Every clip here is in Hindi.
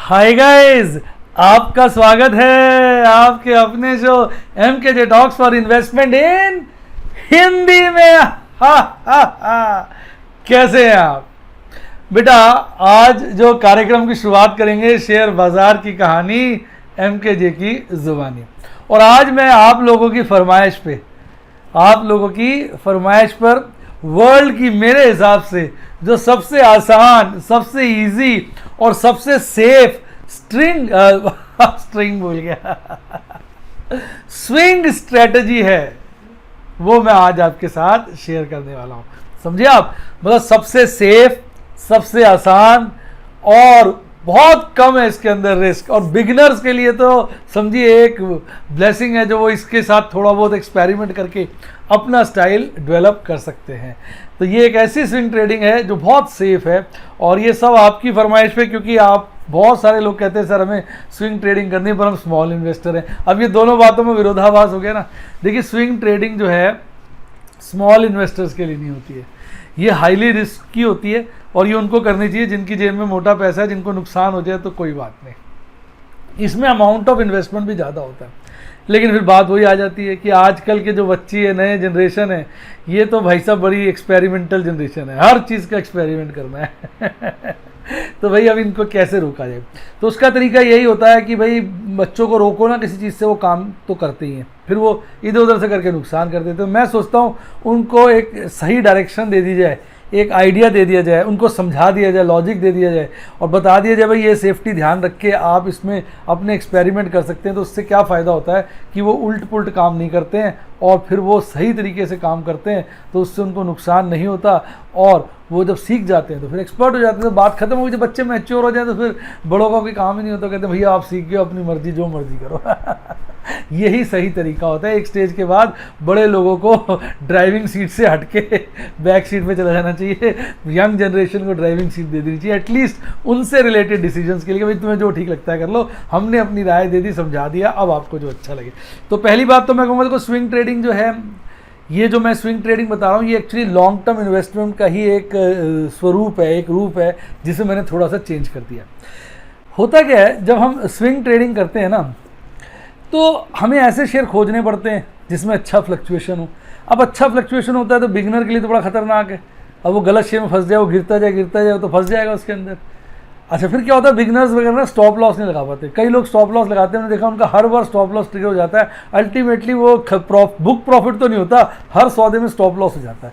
हाय गाइस, आपका स्वागत है आपके अपने show MKJ talks for investment इन हिंदी में। हा। कैसे हैं आप बेटा? आज जो कार्यक्रम की शुरुआत करेंगे शेयर बाजार की कहानी MKJ की जुबानी। और आज मैं आप लोगों की फरमाइश पर वर्ल्ड की मेरे हिसाब से जो सबसे आसान, सबसे इजी और सबसे सेफ स्विंग स्ट्रेटजी है, वो मैं आज आपके साथ शेयर करने वाला हूं। समझिए आप, मतलब सबसे सेफ, सबसे आसान और बहुत कम है इसके अंदर रिस्क। और बिगिनर्स के लिए तो समझिए एक ब्लेसिंग है जो वो इसके साथ थोड़ा बहुत एक्सपेरिमेंट करके अपना स्टाइल डेवलप कर सकते हैं। तो ये एक ऐसी स्विंग ट्रेडिंग है जो बहुत सेफ है और ये सब आपकी फरमाइश पे, क्योंकि आप बहुत सारे लोग कहते हैं सर हमें स्विंग ट्रेडिंग करनी है पर हम स्मॉल इन्वेस्टर हैं। अब ये दोनों बातों में विरोधाभास हो गया ना। देखिए, स्विंग ट्रेडिंग जो है स्मॉल इन्वेस्टर्स के लिए नहीं होती है, ये हाईली रिस्क की होती है और ये उनको करनी चाहिए जिनकी जेब में मोटा पैसा है, जिनको नुकसान हो जाए तो कोई बात नहीं। इसमें अमाउंट ऑफ इन्वेस्टमेंट भी ज़्यादा होता है, लेकिन फिर बात वही आ जाती है कि आजकल के जो बच्ची है, नए जनरेशन है, ये तो भाई साहब बड़ी एक्सपेरिमेंटल जनरेशन है, हर चीज़ का एक्सपेरिमेंट करना है। तो भाई अब इनको कैसे रोका जाए? तो उसका तरीका यही होता है कि भाई बच्चों को रोको ना किसी चीज़ से, वो काम तो करते ही हैं, फिर वो इधर उधर से करके नुकसान कर देते। तो मैं सोचता हूँ उनको एक सही डायरेक्शन दे दी जाए, एक आइडिया दे दिया जाए, उनको समझा दिया जाए, लॉजिक दे दिया जाए और बता दिया जाए भाई ये सेफ्टी ध्यान रख के आप इसमें अपने एक्सपेरिमेंट कर सकते हैं। तो उससे क्या फ़ायदा होता है कि वो उल्ट पुल्ट काम नहीं करते हैं और फिर वो सही तरीके से काम करते हैं, तो उससे उनको नुकसान नहीं होता और वो जब सीख जाते हैं तो फिर एक्सपर्ट हो जाते हैं। तो बात खत्म हो गई। जब बच्चे मैच्योर हो जाए तो फिर बड़ों का कोई काम ही नहीं होता, कहते हैं भैया आप सीख गए, अपनी मर्जी जो मर्जी करो। यही सही तरीका होता है। एक स्टेज के बाद बड़े लोगों को ड्राइविंग सीट से हटके बैक सीट पे चला जाना चाहिए, यंग जनरेशन को ड्राइविंग सीट दे देनी चाहिए, एटलीस्ट उनसे रिलेटेड डिसीजंस के लिए। भाई तुम्हें जो ठीक लगता है कर लो, हमने अपनी राय दे दी, समझा दिया, अब आपको जो अच्छा लगे। तो पहली बात तो मैं कहूँगा देखो, स्विंग ट्रेडिंग जो है, ये जो मैं स्विंग ट्रेडिंग बता रहा हूँ, ये एक्चुअली लॉन्ग टर्म इन्वेस्टमेंट का ही एक स्वरूप है, एक रूप है, जिसे मैंने थोड़ा सा चेंज कर दिया। होता क्या है, जब हम स्विंग ट्रेडिंग करते हैं ना, तो हमें ऐसे शेयर खोजने पड़ते हैं जिसमें अच्छा फ्लक्चुएशन हो। अब अच्छा फ्लक्चुएशन होता है तो बिगिनर के लिए तो बड़ा खतरनाक है। अब वो गलत शेयर में फंस जाए, वो गिरता जाए तो फंस जाएगा उसके अंदर। अच्छा, फिर क्या होता है, बिगिनर्स वगैरह स्टॉप लॉस नहीं लगा पाते। कई लोग स्टॉप लॉस लगाते हैं, मैंने देखा उनका हर बार स्टॉप लॉस ट्रिगर हो जाता है। अल्टीमेटली वो बुक प्रॉफिट तो नहीं होता, हर सौदे में स्टॉप लॉस हो जाता है।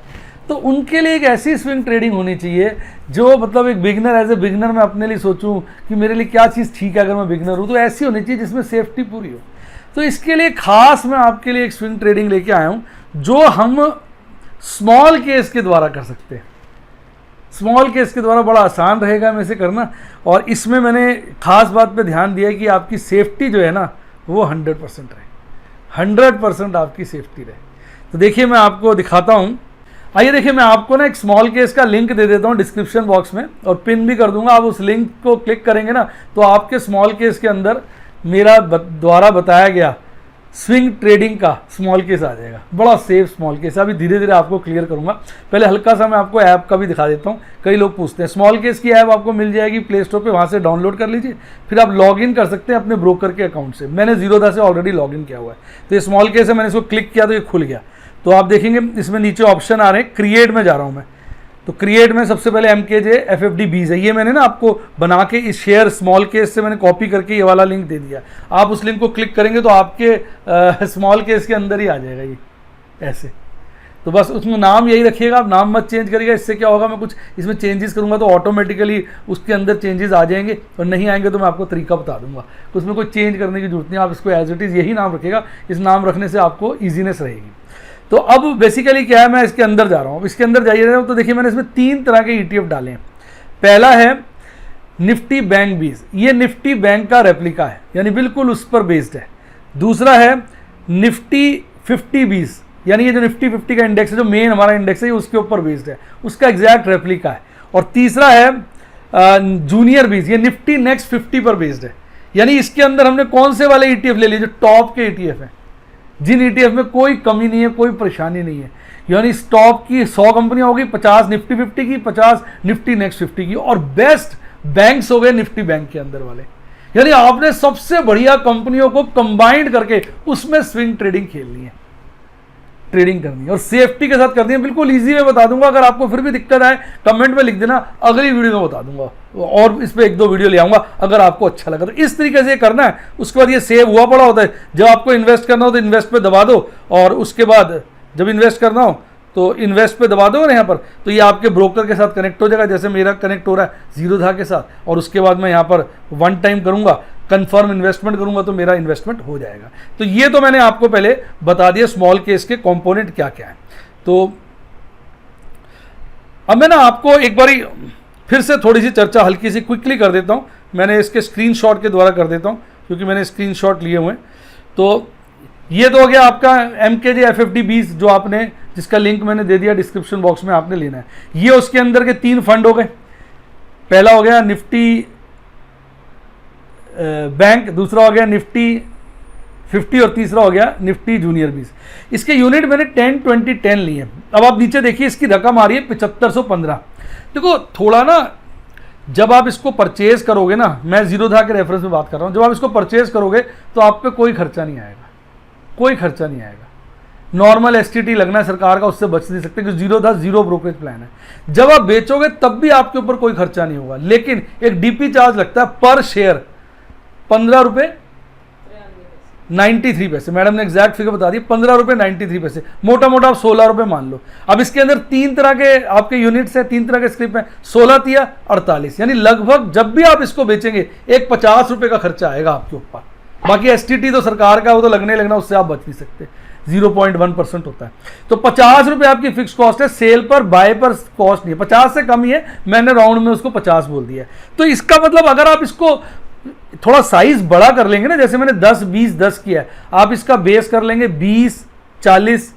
तो उनके लिए एक ऐसी स्विंग ट्रेडिंग होनी चाहिए जो मतलब एक बिगिनर, एज ए बिगिनर मैं अपने लिए सोचूं कि मेरे लिए क्या चीज़ ठीक है अगर मैं बिगिनर हूँ, तो ऐसी होनी चाहिए जिसमें सेफ्टी पूरी हो। तो इसके लिए खास मैं आपके लिए एक स्विंग ट्रेडिंग लेके आया हूँ जो हम स्मॉल केस के द्वारा कर सकते हैं। स्मॉल केस के द्वारा बड़ा आसान रहेगा हमें इसे करना, और इसमें मैंने खास बात पे ध्यान दिया है कि आपकी सेफ्टी जो है ना वो 100% रहे, 100% आपकी सेफ्टी रहे। तो देखिए मैं आपको दिखाता हूँ। आइए देखिए, मैं आपको ना एक स्मॉल केस का लिंक दे देता हूँ डिस्क्रिप्शन बॉक्स में और पिन भी कर दूंगा। आप उस लिंक को क्लिक करेंगे ना तो आपके स्मॉल केस के अंदर मेरा द्वारा बताया गया स्विंग ट्रेडिंग का स्मॉल केस आ जाएगा। बड़ा सेफ स्मॉल केस। अभी धीरे धीरे आपको क्लियर करूंगा। पहले हल्का सा मैं आपको ऐप का भी दिखा देता हूं। कई लोग पूछते हैं, स्मॉल केस की ऐप आपको मिल जाएगी प्ले स्टोर पे, वहां से डाउनलोड कर लीजिए, फिर आप लॉग इन कर सकते हैं अपने ब्रोकर के अकाउंट से। मैंने जीरोधा से ऑलरेडी लॉग इन किया हुआ है। तो ये स्मॉल केस है, मैंने इसको क्लिक किया तो ये खुल गया। तो आप देखेंगे इसमें नीचे ऑप्शन आ रहे हैं, क्रिएट में जा रहा हूँ मैं। तो क्रिएट में सबसे पहले MKJ FFD बीज है, ये मैंने ना आपको बना के इस शेयर स्मॉल केस से मैंने कॉपी करके ये वाला लिंक दे दिया। आप उस लिंक को क्लिक करेंगे तो आपके स्मॉल केस के अंदर ही आ जाएगा ये ऐसे। तो बस उसमें नाम यही रखिएगा, आप नाम मत चेंज करिएगा। इससे क्या होगा, मैं कुछ इसमें चेंजेस करूंगा तो ऑटोमेटिकली उसके अंदर चेंजेस आ जाएंगे, और नहीं आएंगे तो मैं आपको तरीका बता दूंगा। तो उसमें कोई चेंज करने की जरूरत नहीं, आप इसको एज इट इज़ यही नाम रखिएगा। इस नाम रखने से आपको ईजीनेस रहेगी। तो अब बेसिकली क्या है, मैं इसके अंदर जा रहा हूँ। इसके अंदर जाइए तो देखिए मैंने इसमें 3 तरह के ETF डाले हैं। पहला है निफ्टी बैंक बीज, ये निफ्टी बैंक का रेप्लिका है, यानी बिल्कुल उस पर बेस्ड है। दूसरा है निफ्टी 50 बीज, यानी ये जो निफ्टी 50 का इंडेक्स है, जो मेन हमारा इंडेक्स है, ये उसके ऊपर बेस्ड है, उसका एग्जैक्ट रेप्लिका है। और तीसरा है जूनियर बीज, ये निफ्टी नेक्स्ट 50 पर बेस्ड है। यानी इसके अंदर हमने कौन से वाले ETF ले लिए, जो टॉप के ETF हैं, जिन ETF में कोई कमी नहीं है, कोई परेशानी नहीं है। यानी स्टॉक की 100 कंपनियां होगी, 50 निफ्टी 50 की, 50 निफ्टी नेक्स्ट 50 की, और बेस्ट बैंक्स हो गए निफ्टी बैंक के अंदर वाले। यानी आपने सबसे बढ़िया कंपनियों को कंबाइंड करके उसमें स्विंग ट्रेडिंग खेलनी है, ट्रेडिंग करनी है और सेफ्टी के साथ करनी है। बिल्कुल इजी में बता दूंगा, अगर आपको फिर भी दिक्कत आए कमेंट में लिख देना, अगली वीडियो में बता दूंगा और इस पर 1-2 वीडियो ले आऊंगा अगर आपको अच्छा लगा। तो इस तरीके से करना है। उसके बाद ये सेव हुआ पड़ा होता है, जब आपको इन्वेस्ट करना हो तो इन्वेस्ट पे दबा दो, और उसके बाद जब इन्वेस्ट करना हो तो इन्वेस्ट पे दबा दो ना यहाँ पर, तो ये आपके ब्रोकर के साथ कनेक्ट हो जाएगा, जैसे मेरा कनेक्ट हो रहा है जीरोधा के साथ। और उसके बाद मैं यहाँ पर 1 टाइम करूँगा, कंफर्म इन्वेस्टमेंट करूँगा तो मेरा इन्वेस्टमेंट हो जाएगा। तो ये तो मैंने आपको पहले बता दिया स्मॉल केस के कंपोनेंट क्या क्या है। तो अब मैं ना आपको एक बारी फिर से थोड़ी सी चर्चा हल्की सी क्विकली कर देता हूँ। मैंने इसके स्क्रीनशॉट के द्वारा कर देता हूँ क्योंकि मैंने स्क्रीनशॉट लिए हुए हैं। तो ये तो हो गया आपका MKJ FFD20 जो आपने, जिसका लिंक मैंने दे दिया डिस्क्रिप्शन बॉक्स में, आपने लेना है। ये उसके अंदर के 3 फंड हो गए। पहला हो गया निफ्टी बैंक, दूसरा हो गया निफ्टी 50 और तीसरा हो गया निफ्टी जूनियर 20। इसके यूनिट मैंने 10, 20, 10 लिए। अब आप नीचे देखिए इसकी रकम आ रही है 7515। देखो थोड़ा ना, जब आप इसको परचेज करोगे ना, मैं जीरोधा के रेफरेंस में बात कर रहा हूँ, जब आप इसको परचेज करोगे तो आप पे कोई खर्चा नहीं आएगा, कोई खर्चा नहीं आएगा। नॉर्मल STT लगना है सरकार का, उससे बच नहीं सकते क्योंकि जीरोधा जीरो ब्रोकरेज प्लान है। जब आप बेचोगे तब भी आपके ऊपर कोई खर्चा नहीं होगा, लेकिन एक DP चार्ज लगता है पर शेयर 15 रुपये 93 पैसे। मैडम ने एग्जैक्ट फिगर बता दी, 15 रुपये 93 पैसे, मोटा मोटा आप 16 रुपये मान लो। अब इसके अंदर 3 तरह के आपके यूनिट्स हैं, 3 तरह के स्क्रिप्ट हैं, 16 तिया 48, यानी लगभग जब भी आप इसको बेचेंगे एक 50 रुपये का खर्चा आएगा आपके ऊपर। बाकी STT तो सरकार का, वो तो लगना, उससे आप बच नहीं सकते, 0.1% होता है। तो 50 रुपये आपकी फिक्स कॉस्ट है, सेल पर बाय पर कॉस्ट नहीं है, 50 से कम ही है, मैंने राउंड में उसको 50 बोल दिया। तो इसका मतलब अगर आप इसको थोड़ा साइज बड़ा कर लेंगे ना, जैसे मैंने 10, 20, 10 किया है, आप इसका बेस कर लेंगे 20, 40,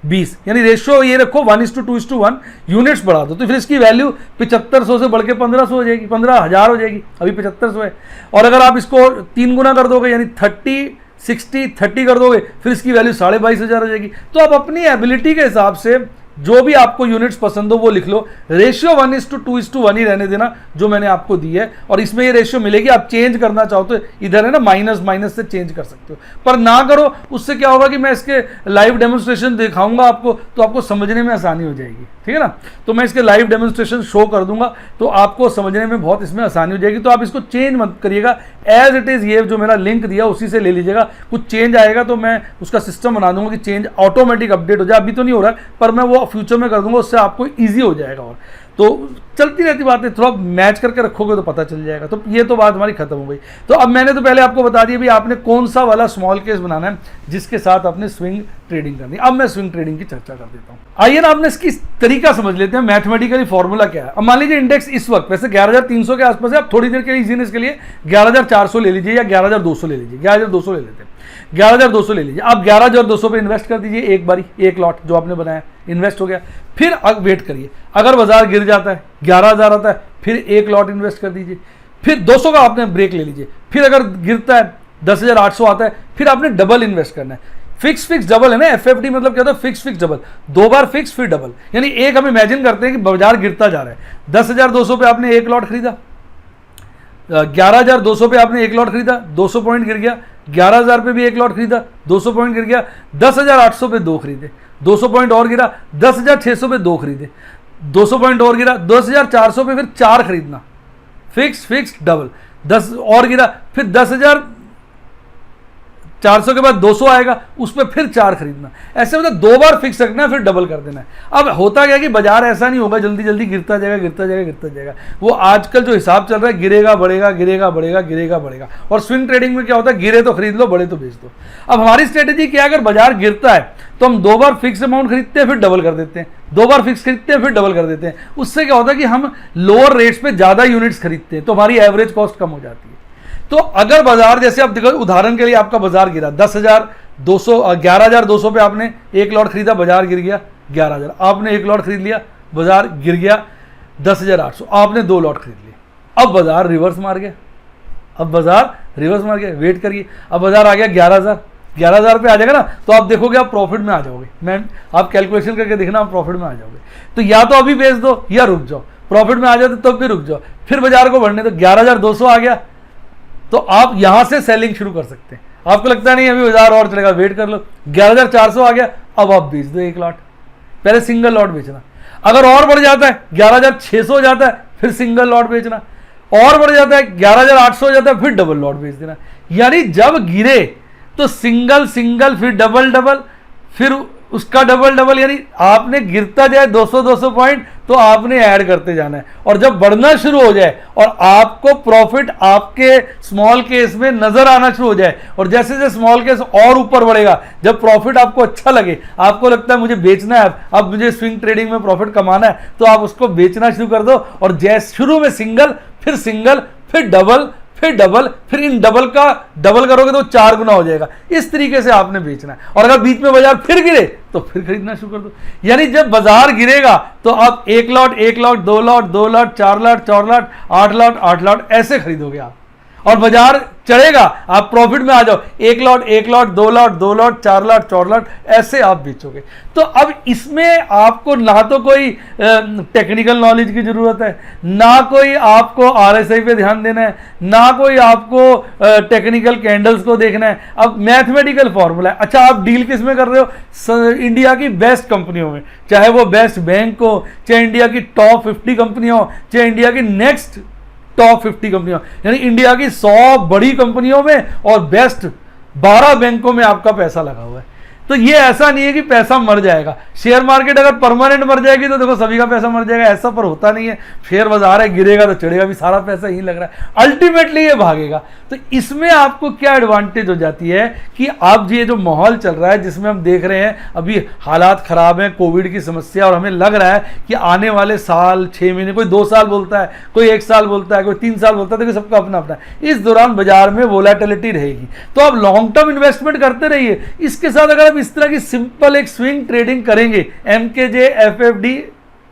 20, यानी रेशियो ये रखो 1:2:1, यूनिट्स बढ़ा दो तो फिर इसकी वैल्यू 7500 से बढ़ के 1500 हो जाएगी, 15,000 हो जाएगी। अभी 7500 है, और अगर आप इसको 3 गुना कर दोगे यानी 30, 60, 30 कर दोगे, फिर इसकी वैल्यू 22,500 हो जाएगी। तो आप अपनी एबिलिटी के हिसाब से जो भी आपको यूनिट्स पसंद हो वो लिख लो। रेशियो 1:2:1 ही रहने देना जो मैंने आपको दी है, और इसमें ये रेशियो मिलेगी। आप चेंज करना चाहो तो इधर है ना माइनस से चेंज कर सकते हो, पर ना करो। उससे क्या होगा कि मैं इसके लाइव डेमोन्स्ट्रेशन दिखाऊंगा आपको, तो आपको समझने में आसानी हो जाएगी, ठीक है ना। तो मैं इसके लाइव डेमोन्स्ट्रेशन शो कर दूंगा तो आपको समझने में बहुत इसमें आसानी हो जाएगी। तो आप इसको चेंज मत करिएगा, एज इट इज़ ये जो मेरा लिंक दिया उसी से ले लीजिएगा। कुछ चेंज आएगा तो मैं उसका सिस्टम बना दूंगा कि चेंज ऑटोमेटिक अपडेट हो जाए। अभी तो नहीं हो रहा है, पर मैं वो फ्यूचर में कर दूंगा, उससे आपको ईजी हो जाएगा। और तो चलती रहती बातें, थोड़ा मैच करके रखोगे तो पता चल जाएगा। तो ये तो बात हमारी खत्म हो गई। तो अब मैंने तो पहले आपको बता दिया भी आपने कौन सा वाला स्मॉल केस बनाना है जिसके साथ आपने स्विंग ट्रेडिंग करनी है। अब मैं स्विंग ट्रेडिंग की चर्चा कर देता हूँ। आइए ना, आपने इसकी तरीका समझ लेते हैं, मैथमेटिकली फॉर्मूला क्या है। अब मान लीजिए इंडेक्स इस वक्त वैसे 11,300 के आसपास है। आप थोड़ी देर के लिए इजीनेस के लिए 11,400 ले लीजिए या 11,200 ले लीजिए। 11,200 ले लेते हैं, 11,200 ले लीजिए। आप 11,200 पे इन्वेस्ट कर दीजिए एक बारी, एक लॉट जो आपने बनाया इन्वेस्ट हो गया। फिर अब वेट करिए, अगर बाजार गिर जाता है 11,000 आता है, फिर एक लॉट इन्वेस्ट कर दीजिए। फिर 200 का आपने ब्रेक ले लीजिए। फिर अगर गिरता है 10,800 आता है, फिर आपने डबल इन्वेस्ट करना है। फिक्स डबल है ना, FFD मतलब क्या होता है, फिक्स डबल, 2 बार फिक्स फिर डबल। यानी एक हम इमेजिन करते हैं कि बाजार गिरता जा रहा है, 10,200 पे आपने एक लॉट खरीदा, 11,200 पे आपने एक लॉट खरीदा, 200 पॉइंट गिर गया। 11,000 पे भी एक लॉट खरीदा, 200 पॉइंट गिर गया। 10,800 पे 2 खरीदे, 200 पॉइंट और गिरा। 10,600 पे 2 खरीदे, 200 पॉइंट और गिरा। 10,400 पे फिर 4 खरीदना, फिक्स डबल। 10 और गिरा, फिर 10,400 के बाद 200 आएगा, उस पर फिर 4 खरीदना। ऐसे मतलब 2 बार फिक्स रखना है, फिर डबल कर देना है। अब होता क्या कि बाजार ऐसा नहीं होगा जल्दी जल्दी गिरता जाएगा। वो आजकल जो हिसाब चल रहा है, गिरेगा बढ़ेगा। और स्विंग ट्रेडिंग में क्या होता है, गिरे तो खरीद लो, बढ़े तो बेच दो। अब हमारी स्ट्रेटेजी क्या है, अगर बाजार गिरता है तो हम 2 बार फिक्स अमाउंट खरीदते हैं, फिर डबल कर देते हैं। 2 बार फिक्स खरीदते हैं, फिर डबल कर देते हैं। उससे क्या होता है कि हम लोअर रेट्स पे ज्यादा यूनिट्स खरीदते हैं, तो हमारी एवरेज कॉस्ट कम हो जाती है। तो अगर बाजार, जैसे आप देखो उदाहरण के लिए, आपका बाजार गिरा 11,200 पे आपने एक लॉट खरीदा, बाजार गिर गया 11,000, आपने एक लॉट खरीद लिया, बाजार गिर गया 10,800, आपने 2 लॉट खरीद लिए। अब बाजार रिवर्स मार गया, वेट करिए। अब बाजार आ गया 11,000 पे आ जाएगा ना, तो आप देखोगे आप प्रॉफिट में आ जाओगे। आप कैलकुलेशन करके देखना, आप प्रॉफिट में आ जाओगे। तो या तो अभी बेच दो या रुक जाओ, प्रॉफिट में आ जाओ तो तब भी रुक जाओ, फिर बाजार को बढ़ने दो। 11,200 आ गया, तो आप यहां से सेलिंग शुरू कर सकते हैं। आपको लगता नहीं अभी बाजार और चलेगा, वेट कर लो, 11,400 आ गया, अब आप बेच दो एक लॉट, पहले सिंगल लॉट बेचना। अगर और बढ़ जाता है 11,600 हो जाता है, फिर सिंगल लॉट बेचना, और बढ़ जाता है 11,800 हो जाता है, फिर डबल लॉट बेच देना। यानी जब गिरे तो सिंगल सिंगल, फिर डबल डबल, फिर उसका डबल डबल, यानी आपने गिरता जाए 200-200 पॉइंट तो आपने ऐड करते जाना है। और जब बढ़ना शुरू हो जाए और आपको प्रॉफिट आपके स्मॉल केस में नजर आना शुरू हो जाए, और जैसे जैसे स्मॉल केस और ऊपर बढ़ेगा, जब प्रॉफिट आपको अच्छा लगे, आपको लगता है मुझे बेचना है, अब मुझे स्विंग ट्रेडिंग में प्रॉफिट कमाना है, तो आप उसको बेचना शुरू कर दो। और जैसे शुरू में सिंगल, फिर डबल, फिर डबल, फिर इन डबल का डबल करोगे तो 4 गुना हो जाएगा। इस तरीके से आपने बेचना है। और अगर बीच में बाजार फिर गिरे तो फिर खरीदना शुरू कर दो। यानी जब बाजार गिरेगा तो आप 1 lot, 1 lot, 2 lot, 2 lot, 4 lot, 4 lot, 8 lot, 8 lot ऐसे खरीदोगे आप। और बाजार चढ़ेगा, आप प्रॉफिट में आ जाओ, 1 lot, 1 lot, 2 lot, 2 lot, 4 lot, 4 lot ऐसे आप बेचोगे। तो अब इसमें आपको ना तो कोई टेक्निकल नॉलेज की जरूरत है, ना कोई आपको RSI पे ध्यान देना है, ना कोई आपको टेक्निकल कैंडल्स को देखना है। अब मैथमेटिकल फॉर्मूला है। अच्छा, आप डील किस में कर रहे हो? इंडिया की बेस्ट कंपनियों में, चाहे वो बेस्ट बैंक हो, चाहे इंडिया की टॉप 50 कंपनियां हो, चाहे इंडिया की नेक्स्ट टॉप 50 कंपनियों, यानी इंडिया की 100 बड़ी कंपनियों में और बेस्ट 12 बैंकों में आपका पैसा लगा हुआ है। तो ये ऐसा नहीं है कि पैसा मर जाएगा। शेयर मार्केट अगर परमानेंट मर जाएगी तो देखो सभी का पैसा मर जाएगा, ऐसा पर होता नहीं है। शेयर बाजार है, गिरेगा तो चढ़ेगा भी, सारा पैसा यहीं लग रहा है, अल्टीमेटली ये भागेगा। तो इसमें आपको क्या एडवांटेज हो जाती है कि आप ये जो माहौल चल रहा है, जिसमें हम देख रहे हैं अभी हालात खराब हैं, कोविड की समस्या, और हमें लग रहा है कि आने वाले साल 6 महीने, कोई 2 साल बोलता है, कोई 1 साल बोलता है, कोई 3 साल बोलता है, देखो सबका अपना अपना है। इस दौरान बाजार में वोलेटिलिटी रहेगी, तो आप लॉन्ग टर्म इन्वेस्टमेंट करते रहिए। इसके साथ अगर इस तरह की सिंपल एक स्विंग ट्रेडिंग करेंगे, MKJ FFD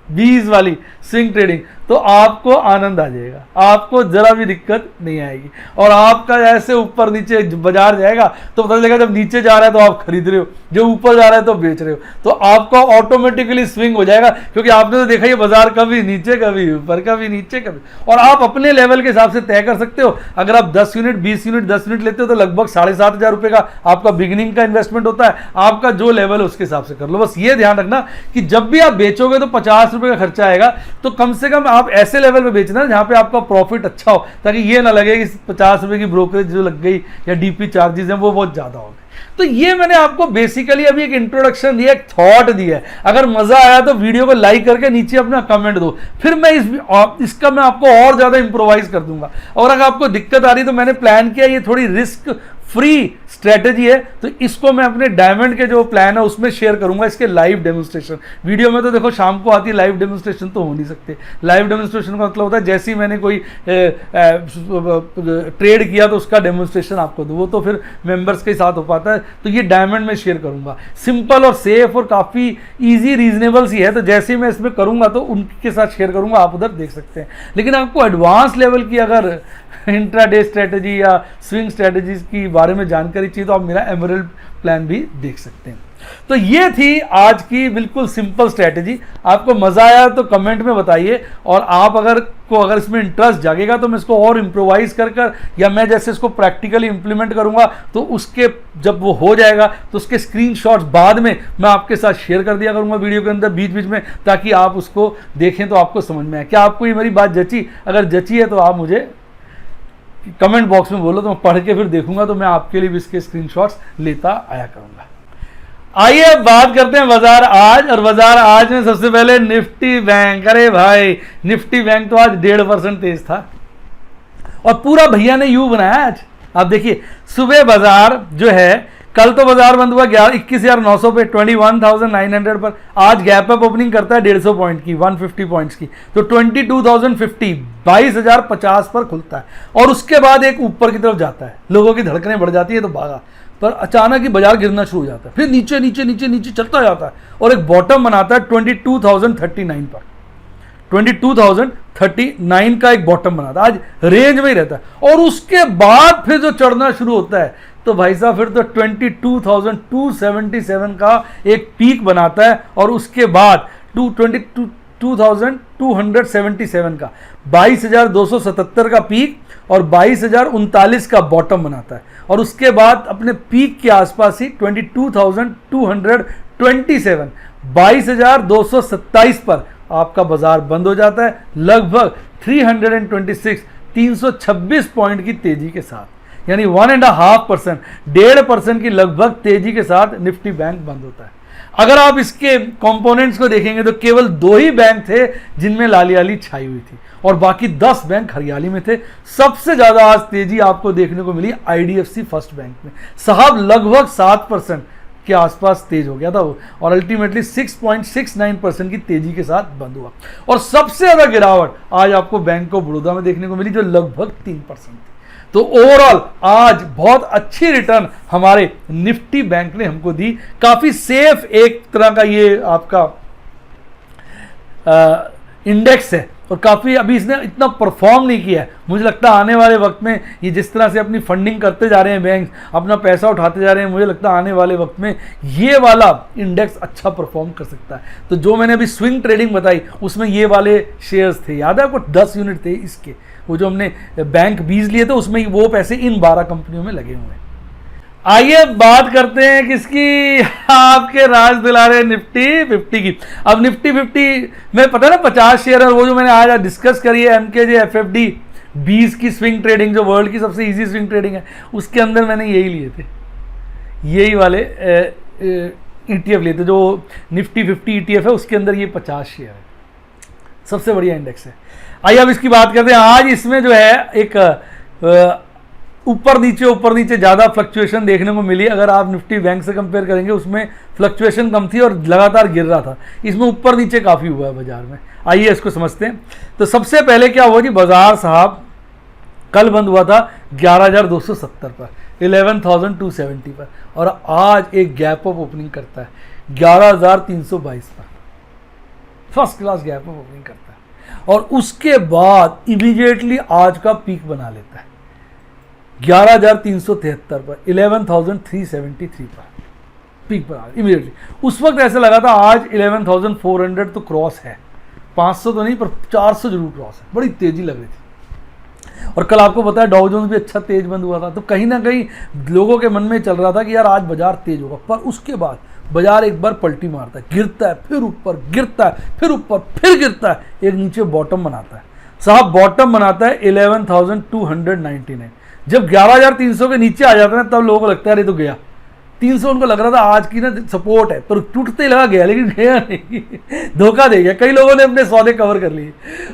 20 वाली स्विंग ट्रेडिंग, तो आपको आनंद आ जाएगा, आपको जरा भी दिक्कत नहीं आएगी। और आपका ऐसे ऊपर नीचे बाजार जाएगा तो पता चलेगा जब नीचे जा रहा है तो आप खरीद रहे हो, जो ऊपर जा रहा है तो बेच रहे हो, तो आपका ऑटोमेटिकली स्विंग हो जाएगा। क्योंकि आपने तो देखा ही बाजार कभी नीचे कभी ऊपर, कभी नीचे कभी, और आप अपने लेवल के हिसाब से तय कर सकते हो। अगर आप 10 यूनिट 20 यूनिट 10 यूनिट लेते हो तो लगभग 7,500 रुपये का आपका बिगिनिंग का इन्वेस्टमेंट होता है। आपका जो लेवल है उसके हिसाब से कर लो। बस ये ध्यान रखना कि जब भी आप बेचोगे तो 50 रुपये का खर्चा आएगा, तो कम से कम आप ऐसे लेवल पे बेचना जहां पे आपका प्रॉफिट अच्छा हो, ताकि ये ना लगे कि 50 रुपए की ब्रोकरेज जो लग गई या DP चार्जेस हैं वो बहुत ज्यादा हो गए। तो ये मैंने आपको बेसिकली अभी एक इंट्रोडक्शन दिया, एक थॉट दिया है। अगर मजा आया तो वीडियो को लाइक करके नीचे अपना कमेंट दो, फिर मैं इसका मैं आपको और ज्यादा इंप्रोवाइज कर दूंगा। और अगर आपको दिक्कत आ रही तो मैंने प्लान किया, ये थोड़ी रिस्क फ्री स्ट्रेटेजी है, तो इसको मैं अपने डायमंड के जो प्लान है उसमें शेयर करूंगा, इसके लाइव डेमोन्स्ट्रेशन। वीडियो में तो देखो शाम को आती है, लाइव डेमोन्स्ट्रेशन तो हो नहीं सकते। लाइव डेमोन्स्ट्रेशन का मतलब होता है जैसे ही मैंने कोई ट्रेड किया तो उसका डेमोन्स्ट्रेशन आपको दो, वो तो फिर मेंबर्स के साथ हो पाता है। तो ये डायमंड में शेयर करूंगा, सिंपल और सेफ और काफ़ी ईजी रीजनेबल सी है। तो जैसे ही मैं इसमें करूंगा तो उनके साथ शेयर करूंगा, आप उधर देख सकते हैं। लेकिन आपको एडवांस लेवल की अगर इंट्राडे स्ट्रेटजी या स्विंग स्ट्रेटजीज की बारे में जानकारी चाहिए तो आप मेरा एमरल्ड प्लान भी देख सकते हैं। तो ये थी आज की बिल्कुल सिंपल स्ट्रेटजी। आपको मजा आया तो कमेंट में बताइए, और आप अगर इसमें इंटरेस्ट जागेगा तो मैं इसको और इम्प्रोवाइज कर या मैं जैसे इसको प्रैक्टिकली इंप्लीमेंट करूंगा तो उसके जब वो हो जाएगा तो उसके स्क्रीनशॉट्स बाद में मैं आपके साथ शेयर कर दिया करूंगा वीडियो के अंदर बीच बीच में, ताकि आप उसको देखें तो आपको समझ में आए। क्या आपको ये मेरी बात जची? अगर जची है तो आप मुझे कमेंट बॉक्स में बोलो, तो मैं पढ़ के फिर देखूंगा, तो मैं आपके लिए भी इसके स्क्रीनशॉट्स लेता आया करूंगा। आइए अब बात करते हैं बाजार आज। और बाजार आज में सबसे पहले निफ्टी बैंक, अरे भाई निफ्टी बैंक तो आज 1.5% तेज था, और पूरा भैया ने यू बनाया आज। आप देखिए सुबह बाजार जो है, कल तो बाजार बंद हुआ 21,900 पे, 21,900 पर। आज गैप अप ओपनिंग करता है 150 पॉइंट की, 150 पॉइंट्स की, तो 22,050 22,050 पर खुलता है। और उसके बाद एक ऊपर की तरफ जाता है, लोगों की धड़कनें बढ़ जाती है तो भागा, पर अचानक ही बाजार गिरना शुरू हो जाता है, फिर नीचे नीचे नीचे नीचे चलता जाता है और एक बॉटम बनाता है 22,039 पर। 22,039 का एक बॉटम बनाता है, आज रेंज में ही रहता है। और उसके बाद फिर जो चढ़ना शुरू होता है तो भाई साहब फिर तो 22,277 का एक पीक बनाता है, और उसके बाद 22,277 22,277 का, 22,277 का पीक और 22,039 का बॉटम बनाता है, और उसके बाद अपने पीक के आसपास ही 22,227 22,227 पर आपका बाजार बंद हो जाता है, लगभग 326 पॉइंट की तेजी के साथ, यानी 1.5%, 1.5% की लगभग तेजी के साथ निफ्टी बैंक बंद होता है। अगर आप इसके कंपोनेंट्स को देखेंगे तो केवल 2 ही बैंक थे जिनमें लालियाली छाई हुई थी, और बाकी 10 बैंक हरियाली में थे। सबसे ज्यादा आज तेजी आपको देखने को मिली आईडीएफसी फर्स्ट बैंक में, साहब लगभग 7% के आसपास तेज हो गया था वो, और अल्टीमेटली 6.69% की तेजी के साथ बंद हुआ। और सबसे ज्यादा गिरावट आज आपको बैंक ऑफ बड़ौदा में देखने को मिली, जो लगभग 3% थी। तो ओवरऑल आज बहुत अच्छी रिटर्न हमारे निफ्टी बैंक ने हमको दी, काफी सेफ एक तरह का ये आपका इंडेक्स है, और काफ़ी अभी इसने इतना परफॉर्म नहीं किया है। मुझे लगता है आने वाले वक्त में ये जिस तरह से अपनी फंडिंग करते जा रहे हैं, बैंक अपना पैसा उठाते जा रहे हैं, मुझे लगता है आने वाले वक्त में ये वाला इंडेक्स अच्छा परफॉर्म कर सकता है। तो जो मैंने अभी स्विंग ट्रेडिंग बताई उसमें ये वाले शेयर्स थे, याद है आपको 10 यूनिट थे इसके, वो जो हमने बैंक 20 लिए थे उसमें वो पैसे इन 12 कंपनियों में लगे हुए हैं। आइए बात करते हैं किसकी, आपके राज दुलारे निफ्टी 50 की। अब निफ्टी 50 में पता है ना 50 शेयर है, वो जो मैंने आज डिस्कस करी है एमकेजे एफएफडी 20 की स्विंग ट्रेडिंग, जो वर्ल्ड की सबसे इजी स्विंग ट्रेडिंग है, उसके अंदर मैंने यही लिए थे, यही वाले ईटीएफ लिए थे। जो निफ्टी 50 ईटीएफ है उसके अंदर ये 50 शेयर है, सबसे बढ़िया इंडेक्स है। आइए अब इसकी बात करते हैं। आज इसमें जो है एक ऊपर नीचे ज़्यादा फ्लक्चुएशन देखने को मिली। अगर आप निफ्टी बैंक से कंपेयर करेंगे उसमें फ्लक्चुएशन कम थी और लगातार गिर रहा था, इसमें ऊपर नीचे काफ़ी हुआ है बाजार में। आइए इसको समझते हैं। तो सबसे पहले क्या हुआ जी, बाजार साहब कल बंद हुआ था 11,270 पर, 11,270 पर, और आज एक गैप ऑफ ओपनिंग करता है 11,322 पर, first class gap of opening करता है, और उसके बाद इमीडिएटली आज का पीक बना लेता है 11,373 पर, 11,373 पर पीक बना इमीडिएटली। उस वक्त ऐसा लगा था आज 11,400 तो क्रॉस है, 500 तो नहीं पर 400 जरूर क्रॉस है, बड़ी तेजी लग रही थी। और कल आपको पता है डाउ जोन्स भी अच्छा तेज बंद हुआ था, तो कहीं ना कहीं लोगों के मन में चल रहा था कि यार आज बाजार तेज होगा, पर उसके बाद बाजार एक बार पलटी मारता है, गिरता है, फिर ऊपर गिरता है, फिर ऊपर, फिर गिरता है, एक नीचे बॉटम बनाता है। साहब बॉटम बनाता है 11,299। जब 11,300 के नीचे आ जाता है ना, तब लोगों को लगता है अरे तो गया 300, उनको लग रहा था आज की ना सपोर्ट है, पर टूटते ही लगा गया, लेकिन गया नहीं, धोखा दे गया। कई लोगों ने अपने सौदे कवर कर लिए,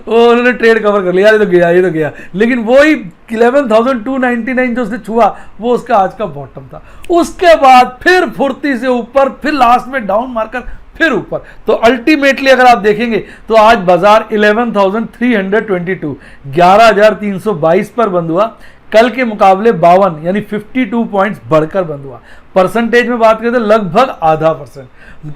उन्होंने ट्रेड कवर कर लिया, ये तो गया, लेकिन वही 11,299 जो उसने छुआ वो उसका आज का बॉटम था। उसके बाद फिर फुर्ती से ऊपर, फिर लास्ट में डाउन मारकर फिर ऊपर। तो अल्टीमेटली अगर आप देखेंगे तो आज बाजार 11,322 11,322 पर बंद हुआ, कल के मुकाबले 52 यानी 52 पॉइंट्स बढ़कर बंद हुआ। परसेंटेज में बात करें तो लगभग आधा %,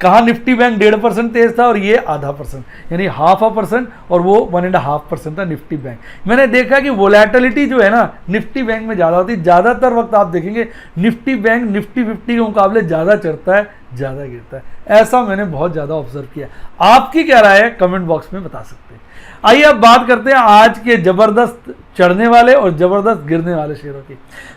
कहा निफ्टी बैंक 1.5% तेज था और ये आधा %, यानी 0.5%, और वो 1.5% था निफ्टी बैंक। मैंने देखा कि वोलेटिलिटी जो है ना निफ्टी बैंक में ज़्यादा होती है, ज़्यादातर वक्त आप देखेंगे निफ्टी बैंक निफ्टी 50 के मुकाबले ज़्यादा चढ़ता है, ज़्यादा गिरता है, ऐसा मैंने बहुत ज़्यादा ऑब्जर्व किया। आपकी क्या राय है कमेंट बॉक्स में बता सकते हैं। आइए अब बात करते हैं आज के जबरदस्त चढ़ने वाले और जबरदस्त गिरने वाले शेयरों की।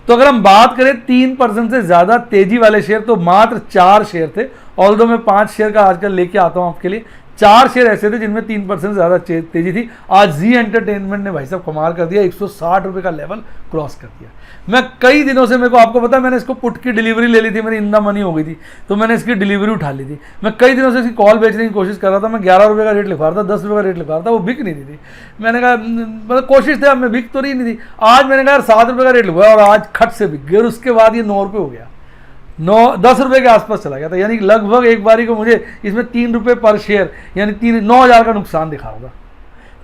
तो अगर हम बात करें 3% से ज्यादा तेजी वाले शेयर, तो मात्र 4 शेयर थे, ऑल्दो मैं 5 शेयर का आजकल लेके आता हूं आपके लिए। 4 शेयर ऐसे थे जिनमें 3% से ज्यादा तेजी थी। आज जी एंटरटेनमेंट ने भाई साहब कमाल कर दिया, 160 रुपए का लेवल क्रॉस कर दिया। मैं कई दिनों से, मेरे को आपको पता है मैंने इसको पुट की डिलीवरी ले ली थी, मेरी इंदा मनी हो गई थी, तो मैंने इसकी डिलीवरी उठा ली थी। मैं कई दिनों से इसकी कॉल बेचने की कोशिश कर रहा था, मैं 11 रुपये का रेट लिखवा रहा था, 10 रुपये का रेट लिखवा रहा था, वो बिक नहीं थी। मैंने कहा मतलब कोशिश थी, मैं बिक तो रही नहीं थी। आज मैंने कहा 7 रुपये का रेट लिखवाया और आज खट से बिक गया, और उसके बाद ये 9 रुपये हो गया, 10 रुपये के आसपास चला गया था। यानी लगभग एक बारी को मुझे इसमें 3 रुपये पर शेयर यानी 9,000 का नुकसान दिखा रहा था।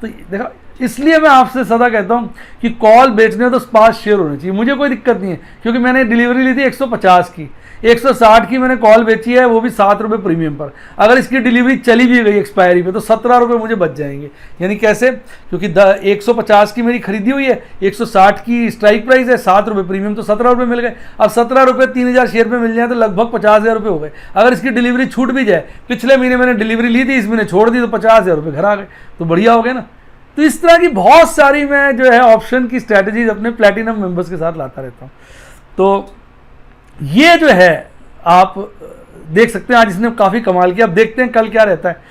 तो देखा इसलिए मैं आपसे सदा कहता हूं कि कॉल बेचने तो पास शेयर होने चाहिए। मुझे कोई दिक्कत नहीं है, क्योंकि मैंने डिलीवरी ली थी 150 की, 160 की मैंने कॉल बेची है, वो भी 7 रुपये प्रीमियम पर। अगर इसकी डिलीवरी चली भी गई एक्सपायरी पे तो 17 रुपये मुझे बच जाएंगे। यानी कैसे? क्योंकि 150 की मेरी खरीदी हुई है, 160 की स्ट्राइक प्राइस है, 7 रुपये प्रीमियम, तो 17 रुपये मिल गए। अब 17 रुपये 3000 शेयर पे मिल जाए तो लगभग 50,000 रुपये हो गए। अगर इसकी डिलीवरी छूट भी जाए, पिछले महीने मैंने डिलीवरी ली थी, इस महीने छोड़ दी, तो 50,000 रुपये घर आ गए, तो बढ़िया हो गया ना। तो इस तरह की बहुत सारी मैं जो है ऑप्शन की स्ट्रैटेजीज अपने प्लैटिनम मेंबर्स के साथ लाता रहता हूँ। तो ये जो है आप देख सकते हैं, आज इसने काफ़ी कमाल किया। अब देखते हैं कल क्या रहता है।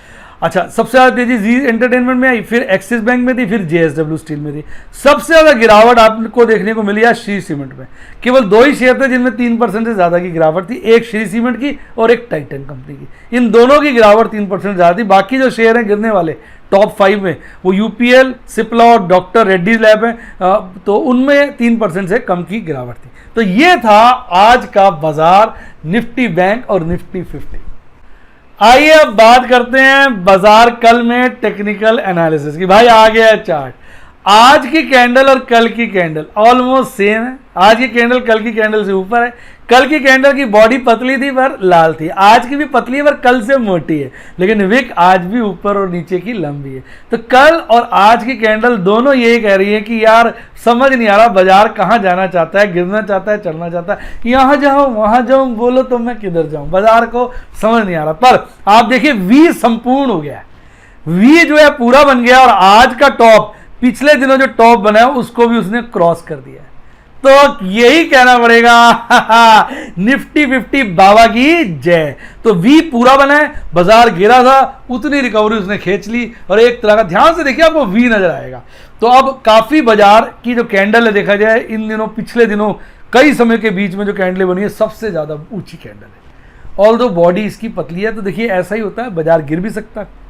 अच्छा, सबसे ज़्यादा तेजी जी एंटरटेनमेंट में आई, फिर एक्सिस बैंक में थी, फिर JSW स्टील में थी। सबसे ज़्यादा गिरावट आपको देखने को मिली है श्री सीमेंट में। केवल 2 ही शेयर थे जिनमें 3% से ज़्यादा की गिरावट थी, एक श्री सीमेंट की और एक टाइटन कंपनी की। इन दोनों की गिरावट 3% ज़्यादा थी। बाकी जो शेयर हैं गिरने वाले टॉप 5 में, वो UPL, सिप्ला और डॉक्टर रेड्डीज लैब है, तो उनमें 3% से कम की गिरावट थी। तो ये था आज का बाजार, निफ्टी बैंक और निफ्टी 50। आइए अब बात करते हैं बाजार कल में टेक्निकल एनालिसिस की। भाई आ गया चार्ट, आज की कैंडल और कल की कैंडल ऑलमोस्ट सेम है। आज की कैंडल कल की कैंडल से ऊपर है। कल की कैंडल की बॉडी पतली थी पर लाल थी, आज की भी पतली है पर कल से मोटी है, लेकिन विक आज भी ऊपर और नीचे की लंबी है। तो कल और आज की कैंडल दोनों यही कह रही है कि यार समझ नहीं आ रहा बाजार कहाँ जाना चाहता है, गिरना चाहता है, चढ़ना चाहता है, यहाँ जाऊँ वहाँ जाऊँ, बोलो तो मैं किधर जाऊँ, बाजार को समझ नहीं आ रहा। पर आप देखिए वी संपूर्ण हो गया है, वी जो है पूरा बन गया और आज का टॉप पिछले दिनों जो टॉप बना है उसको भी उसने क्रॉस कर दिया है। तो यही कहना पड़ेगा निफ्टी 50 बाबा की जय। तो वी पूरा बना है, बाजार गिरा था, उतनी रिकवरी उसने खींच ली और एक तरह का, ध्यान से देखिए आपको वी नजर आएगा। तो अब काफी बाजार की जो कैंडल है देखा जाए इन दिनों, पिछले दिनों कई समय के बीच में जो कैंडल बनी है सबसे ज्यादा ऊंची कैंडल है। ऑल्दो बॉडी इसकी पतली है, तो देखिए ऐसा ही होता है, बाजार गिर भी सकता है।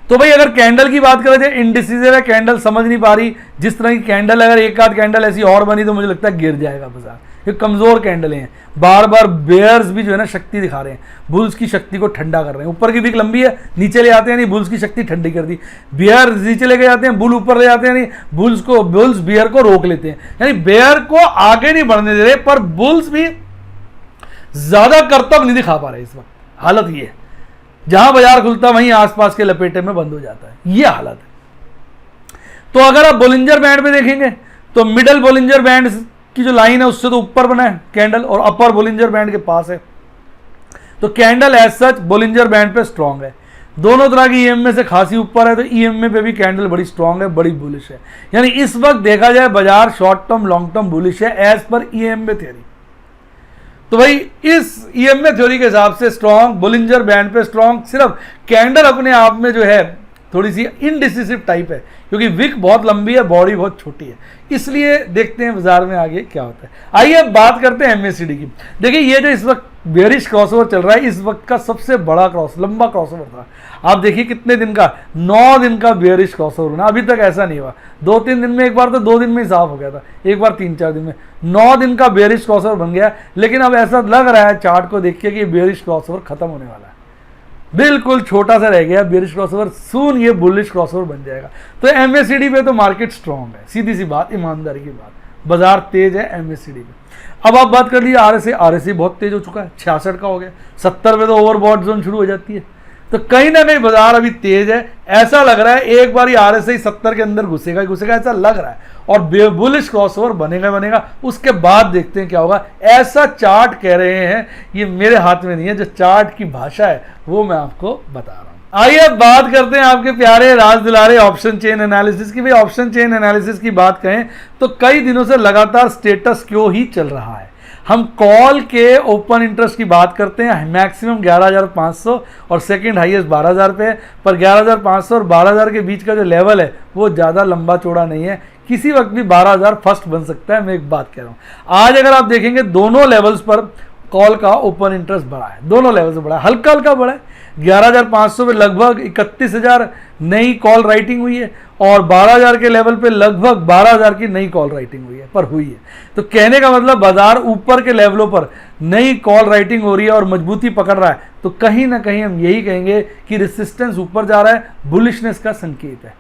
तो भाई अगर कैंडल की बात करें जाए, इनडिसिसिव है कैंडल, समझ नहीं पा रही जिस तरह की कैंडल, अगर एक आध कैंडल ऐसी और बनी तो मुझे लगता है गिर जाएगा बाजार। ये कमजोर कैंडलें हैं, बार बार बेयर्स भी जो है ना शक्ति दिखा रहे हैं, बुल्स की शक्ति को ठंडा कर रहे हैं। ऊपर की विक लंबी है, नीचे ले आते हैं नहीं, बुल्स की शक्ति ठंडी कर दी। बेयर नीचे लेके जाते हैं, बुल ऊपर ले जाते हैं नहीं, बुल्स बेयर को रोक लेते हैं। यानी बेयर को आगे नहीं बढ़ने दे रहे, पर बुल्स भी ज्यादा करतब नहीं दिखा पा रहे इस वक्त। हालत ये है, जहां बाजार खुलता वहीं आसपास के लपेटे में बंद हो जाता है, ये हालत है। तो अगर आप बोलिंजर बैंड पे देखेंगे तो मिडल बोलिंजर बैंड की जो लाइन है उससे तो ऊपर बना है कैंडल और अपर बोलिंजर बैंड के पास है। तो candle as such Bollinger band पे स्ट्रांग है, दोनों तरह की EMA से खासी ऊपर है। तो EMA पे भी कैंडल बड़ी स्ट्रांग है, बड़ी बुलिश है। यानी इस वक्त देखा जाए बाजार short term long term bullish है एज पर EMA थ्योरी। तो भाई इस EMA थ्योरी के हिसाब से स्ट्रॉन्ग, बोलिंजर बैंड पे स्ट्रॉन्ग, सिर्फ कैंडल अपने आप में जो है थोड़ी सी इनडिसिसिव टाइप है, क्योंकि विक बहुत लंबी है, बॉडी बहुत छोटी है। इसलिए देखते हैं बाजार में आगे क्या होता है। आइए अब बात करते हैं MACD की। देखिए ये जो इस वक्त बेयरिश क्रॉसओवर चल रहा है, इस वक्त का सबसे बड़ा लंबा क्रॉसओवर था। आप देखिए कितने दिन का, 9 दिन का बेयरिश क्रॉसओवर होना, अभी तक ऐसा नहीं हुआ। 2-3 दिन में एक बार, तो 2 दिन में ही साफ हो गया था, एक बार 3-4 दिन में। 9 दिन का बेयरिश क्रॉसओवर बन गया, लेकिन अब ऐसा लग रहा है चार्ट को देख के कि बेयरिश क्रॉसओवर खत्म होने वाला है, बिल्कुल छोटा सा रह गया बेयरिश क्रॉसओवर, सून ये बुलिश क्रॉसओवर बन जाएगा। तो MACD पे तो मार्केट स्ट्रॉन्ग है, सीधी सी बात, ईमानदारी की बात, बाजार तेज है MACD पे। अब आप बात कर लीजिए RSI बहुत तेज हो चुका है, 66 का हो गया, 70 पे तो ओवरबॉट जोन शुरू हो जाती है। तो कहीं ना कहीं बाजार अभी तेज है, ऐसा लग रहा है एक बार RSI 70 के अंदर घुसेगा ऐसा लग रहा है, और बुलिश क्रॉसओवर बनेगा। उसके बाद देखते हैं क्या होगा। ऐसा चार्ट कह रहे हैं, ये मेरे हाथ में नहीं है, जो चार्ट की भाषा है वो मैं आपको बता रहा हूं। आइए अब बात करते हैं आपके प्यारे राज दुलारे ऑप्शन चेन एनालिसिस की। भाई ऑप्शन चेन एनालिसिस की बात करें तो कई दिनों से लगातार स्टेटस क्यो ही चल रहा है। हम कॉल के ओपन इंटरेस्ट की बात करते हैं, मैक्सिमम 11,500 और सेकंड हाईएस्ट 12,000 पे, पर 11,500 और 12,000 के बीच का जो लेवल है वो ज़्यादा लंबा चौड़ा नहीं है, किसी वक्त भी 12,000 फर्स्ट बन सकता है। मैं एक बात कह रहा हूँ, आज अगर आप देखेंगे दोनों लेवल्स पर कॉल का ओपन इंटरेस्ट बढ़ा है, दोनों लेवल से बढ़ा है, हल्का हल्का बढ़ा है। 11,500 पे लगभग 31,000 नई कॉल राइटिंग हुई है और 12,000 के लेवल पे लगभग 12,000 की नई कॉल राइटिंग हुई है, पर हुई है। तो कहने का मतलब बाजार ऊपर के लेवलों पर नई कॉल राइटिंग हो रही है और मजबूती पकड़ रहा है। तो कहीं ना कहीं हम यही कहेंगे कि रेसिस्टेंस ऊपर जा रहा है, बुलिशनेस का संकेत है।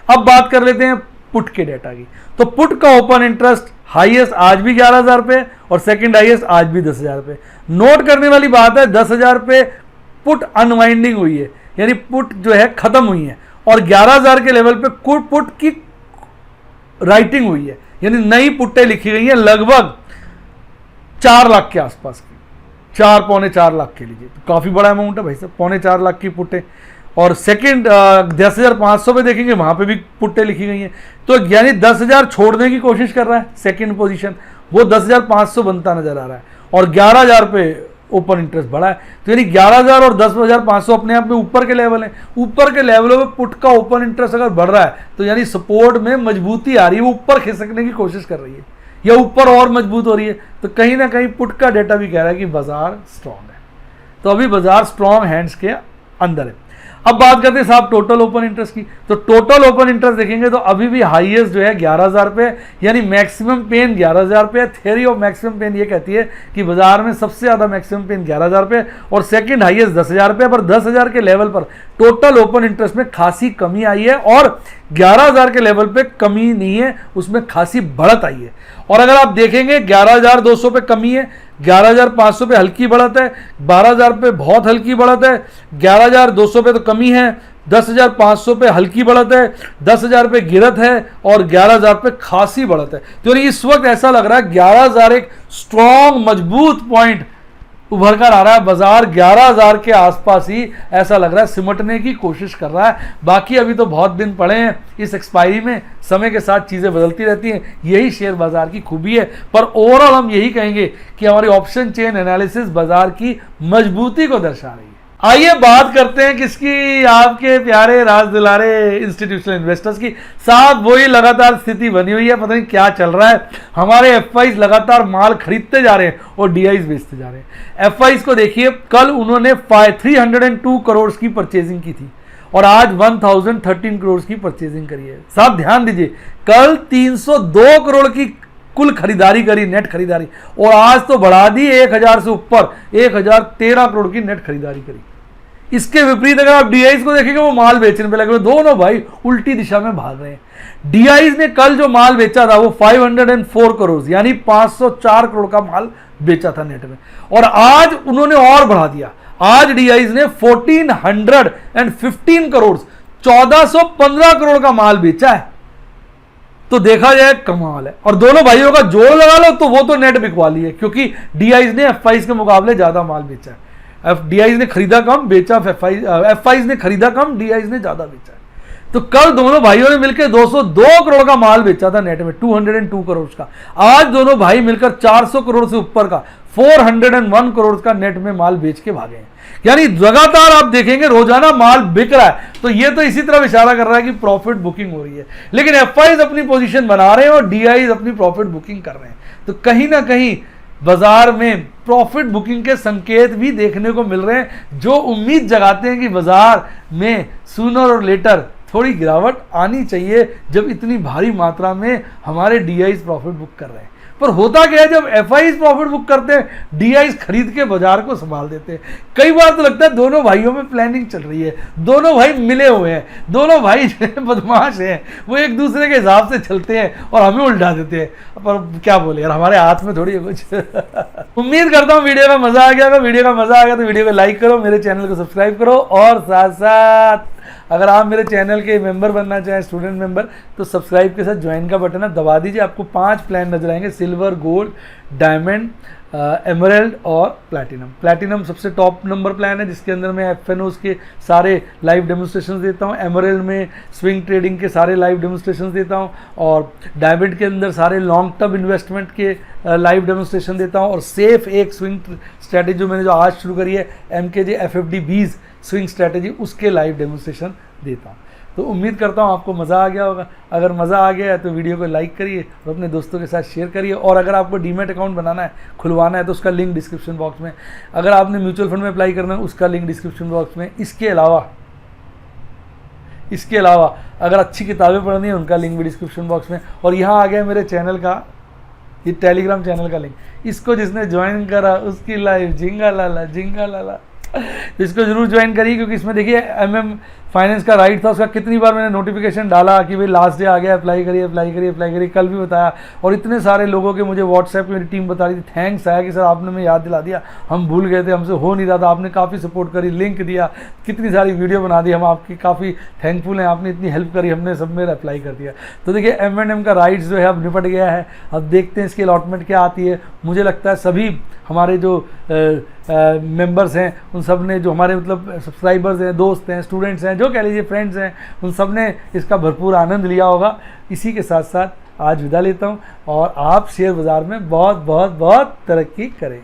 अब बात कर लेते हैं पुट के डेटा की। तो पुट का ओपन इंटरेस्ट हाईएस्ट आज भी 11,000 पे और सेकंड हाईएस्ट आज भी 10,000 पे। नोट करने वाली बात है 10,000 पे पुट अनवाइंडिंग हुई है, यानी पुट जो है खत्म हुई है, और 11,000 के लेवल पे पुट की राइटिंग हुई है, यानी नई पुट्टे लिखी गई है लगभग 4 लाख के आसपास की, 4-4.25 लाख के लीजिए, तो काफी बड़ा अमाउंट है भाई साहब, 4.25 लाख की पुट्टे। और सेकंड 10,500 पे देखेंगे वहां पे भी पुट्टे लिखी गई हैं, तो यानी 10,000 छोड़ने की कोशिश कर रहा है सेकंड पोजीशन, वो 10,500 बनता नजर आ रहा है, और 11,000 पे ओपन इंटरेस्ट बढ़ा है, तो यानी 11,000 और 10,500 अपने आप में ऊपर के लेवल हैं। ऊपर के लेवलों में पुट का ओपन इंटरेस्ट अगर बढ़ रहा है तो यानी सपोर्ट में मजबूती आ रही है, वो ऊपर खिसकने की कोशिश कर रही है या ऊपर और मजबूत हो रही है, तो कहीं ना कहीं पुट का डेटा भी कह रहा है कि बाजार स्ट्रांग है। तो अभी बाजार स्ट्रांग हैंड्स के अंदर है। अब बात करते हैं साहब टोटल ओपन इंटरेस्ट की। तो टोटल ओपन इंटरेस्ट देखेंगे तो अभी भी हाईएस्ट जो है 11,000 पे, यानी मैक्सिमम पेन 11,000 पे। थ्योरी ऑफ मैक्सिमम पेन ये कहती है कि बाजार में सबसे ज्यादा मैक्सिमम पेन 11,000 पे और सेकंड हाईएस्ट 10,000 पे। पर 10,000 के लेवल पर टोटल ओपन इंटरेस्ट में खासी कमी आई है, और 11,000 के लेवल पे कमी नहीं है, उसमें खासी बढ़त आई है। और अगर आप देखेंगे 11,200 पे कमी है, 11,500 पे हल्की बढ़त है, 12,000 पे बहुत हल्की बढ़त है, 11,200 पे तो कमी है, 10,500 पे हल्की बढ़त है, 10,000 पे गिरत है और 11,000 पे खासी बढ़त है। तो इस वक्त ऐसा लग रहा है 11,000 एक स्ट्रॉन्ग मजबूत पॉइंट उभर कर आ रहा है। बाजार 11,000 के आसपास ही ऐसा लग रहा है सिमटने की कोशिश कर रहा है। बाकी अभी तो बहुत दिन पड़े हैं इस एक्सपायरी में, समय के साथ चीजें बदलती रहती हैं, यही शेयर बाजार की खूबी है। पर ओवरऑल हम यही कहेंगे कि हमारी ऑप्शन चेन एनालिसिस बाजार की मजबूती को दर्शा रही है। आइए बात करते हैं किसकी, आपके प्यारे राज दुलारे इंस्टीट्यूशनल इन्वेस्टर्स की। साथ वही लगातार स्थिति बनी हुई है, पता नहीं क्या चल रहा है। हमारे एफआईज लगातार माल खरीदते जा रहे हैं और डीआईज बेचते जा रहे हैं। एफआईज को देखिए, कल उन्होंने 302 करोड़ की परचेजिंग की थी और आज 1013 करोड़ की परचेजिंग करी है। साहब ध्यान दीजिए, कल 302 करोड़ की कुल खरीदारी करी, नेट खरीदारी, और आज तो बढ़ा दी 1000 से ऊपर 1013 करोड़ की नेट खरीदारी करी। इसके विपरीत अगर आप डीआईज को देखेंगे वो माल बेचने पे लगे हुए, दोनों भाई उल्टी दिशा में भाग रहे हैं। डीआईज ने कल जो माल बेचा था वो 504 करोड़ यानी 504 करोड़ का माल बेचा था नेट में, और आज उन्होंने और बढ़ा दिया। आज डीआईज ने 1415 करोड़ 1415 करोड़ का माल बेचा है। तो देखा जाए कमाल है, और दोनों भाइयों का जोड़ लगा लो तो वो तो नेट बिकवा ली है, क्योंकि डीआईज ने एफआईज के मुकाबले ज्यादा माल बेचा है। डीआईज ने खरीदा कम, बेचा एफआईज ने खरीदा कम, डीआईज ने ज्यादा बेचा है। तो कल दोनों भाइयों ने मिलकर 202 करोड़ का माल बेचा था नेट में, 202 करोड़ का। आज दोनों भाई मिलकर 400 करोड़ से ऊपर का 401 करोड़ का नेट में माल बेच के भागे हैं। यानी लगातार आप देखेंगे रोजाना माल बिक रहा है, तो ये तो इसी तरह इशारा कर रहा है कि प्रॉफिट बुकिंग हो रही है। लेकिन एफआईज अपनी पोजीशन बना रहे हैं और डीआईज अपनी प्रॉफिट बुकिंग कर रहे हैं, तो कहीं ना कहीं बाजार में प्रॉफिट बुकिंग के संकेत भी देखने को मिल रहे हैं, जो उम्मीद जगाते हैं कि बाजार में सूनर और लेटर थोड़ी गिरावट आनी चाहिए, जब इतनी भारी मात्रा में हमारे डीआईज प्रॉफिट बुक कर रहे हैं। पर होता क्या है, जब एफआईज प्रॉफिट बुक करते हैं, डीआईज खरीद के बाजार को संभाल देते हैं। कई बार तो लगता है दोनों भाइयों में प्लानिंग चल रही है, दोनों भाई मिले हुए हैं, दोनों भाई बदमाश हैं, वो एक दूसरे के हिसाब से चलते हैं और हमें उल्टा देते हैं। पर क्या बोले यार, हमारे हाथ में थोड़ी है कुछ। उम्मीद करता हूँ वीडियो का मजा आ गया होगा। वीडियो का मजा आ गया तो वीडियो को लाइक करो, मेरे चैनल को सब्सक्राइब करो, और साथ साथ अगर आप मेरे चैनल के मेंबर बनना चाहें, स्टूडेंट मेंबर, तो सब्सक्राइब के साथ ज्वाइन का बटन है, दबा दीजिए। आपको 5 प्लान नजर आएंगे, सिल्वर, गोल्ड, डायमंड, एमरल्ड और प्लैटिनम। प्लैटिनम सबसे टॉप नंबर प्लान है, जिसके अंदर मैं एफएनओस के सारे लाइव डेमोन्स्ट्रेशन देता हूँ। एमरल्ड में स्विंग ट्रेडिंग के सारे लाइव डेमोन्स्ट्रेशन देता हूँ, और डायमंड के अंदर सारे लॉन्ग टर्म इन्वेस्टमेंट के लाइव डेमोन्स्ट्रेशन देता हूँ। और सेफ एक स्विंग स्ट्रैटेजी जो मैंने जो आज शुरू करी है, MKJ FFD 20 स्विंग स्ट्रैटेजी, उसके लाइव डेमोन्स्ट्रेशन देता हूँ। तो उम्मीद करता हूँ आपको मज़ा आ गया होगा। अगर मज़ा आ गया है तो वीडियो को लाइक करिए और अपने दोस्तों के साथ शेयर करिए। और अगर आपको डीमैट अकाउंट बनाना है, खुलवाना है, तो उसका लिंक डिस्क्रिप्शन बॉक्स में। अगर आपने म्यूचुअल फंड में अप्लाई करना है, उसका लिंक डिस्क्रिप्शन बॉक्स में। इसके अलावा अगर अच्छी किताबें पढ़नी है, उनका लिंक भी डिस्क्रिप्शन बॉक्स में। और यहाँ आ गया मेरे चैनल का, ये टेलीग्राम चैनल का लिंक। इसको जिसने ज्वाइन करा उसकी लाइफ झिंगा लाला। इसको जरूर ज्वाइन करिए, क्योंकि इसमें देखिए फाइनेंस का राइट था उसका कितनी बार मैंने नोटिफिकेशन डाला कि भाई लास्ट डे आ गया, अप्लाई करिए अप्लाई करिए अप्लाई करिए, कल भी बताया। और इतने सारे लोगों के मुझे व्हाट्सएप पे मेरी टीम बता रही थी, थैंक्स आया कि सर आपने हमें याद दिला दिया, हम भूल गए थे, हमसे हो नहीं रहा था, आपने काफ़ी सपोर्ट करी, लिंक दिया, कितनी सारी वीडियो बना दी, हम आपकी काफ़ी थैंकफुल हैं, आपने इतनी हेल्प करी, हमने सब में अप्लाई कर दिया। तो देखिए M&M का राइट्स जो है अब निपट गया है। अब देखते हैं इसकी अलॉटमेंट क्या आती है। मुझे लगता है सभी हमारे जो मेंबर्स हैं उन सब ने, जो हमारे मतलब सब्सक्राइबर्स हैं, दोस्त हैं, स्टूडेंट्स हैं, जो कह लीजिए फ्रेंड्स हैं, उन सब ने इसका भरपूर आनंद लिया होगा। इसी के साथ साथ आज विदा लेता हूं और आप शेयर बाज़ार में बहुत बहुत बहुत तरक्की करें।